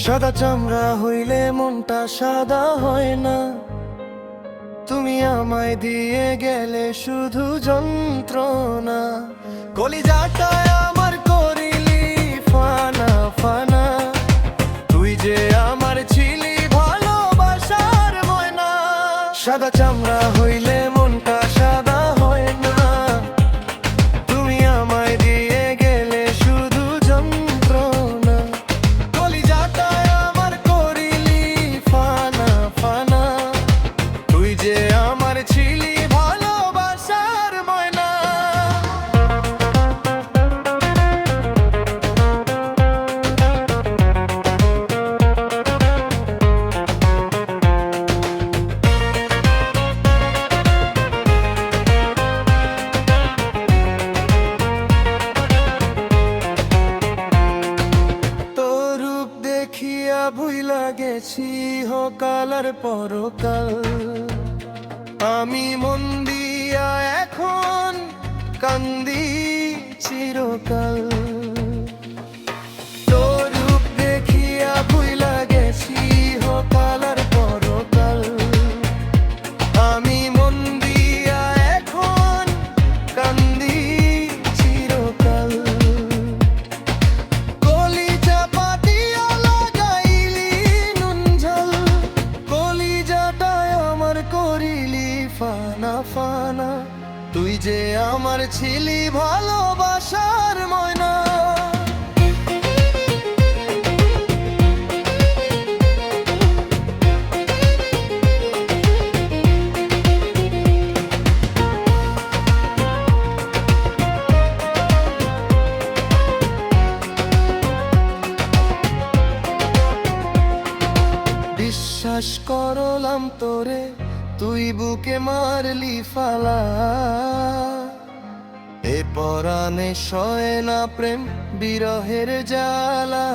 সাদা চামড়া হইলে মনটা সাদা হয় না, তুমি আমায় দিয়ে গেলে শুধু যন্ত্রণা। কলিজাটায় আমার করিলি ফানা ফানা, তুই যে আমার ছিলি ভালোবাসার ময়না। সাদা চামড়া হইলে মনটা সাদা হয় না, তুমি আমায় দিয়ে গেলে শুধু যন্ত্রণা। কলিজাটায় আমার করিলি ফানা ফানা, তুই যে আমার ছিলি ভালোবাসার ময়না। তোর রূপ দেখিয়া ভুইলা গেছি হকাল আর পরকাল, আমি মন দিয়া এখন কান্দি চিরকাল। তোর রূপ দেখিয়া ভুইলা গেছি হকাল আর পরকাল, আমি মন দিয়া এখন কান্দি চিরকাল। কলিজা পাতিয়া লাগাইলি নুন ঝাল, কলিজাটায় আমার করিলি ফানা ফানা, তুই যে আমার ছিলি ভালোবাসার ময়না। বিশ্বাস করলাম তোরে, তুই বুকে মারলি ফালা, এ পরাণে সয় না প্রেম বিরহের জ্বালা।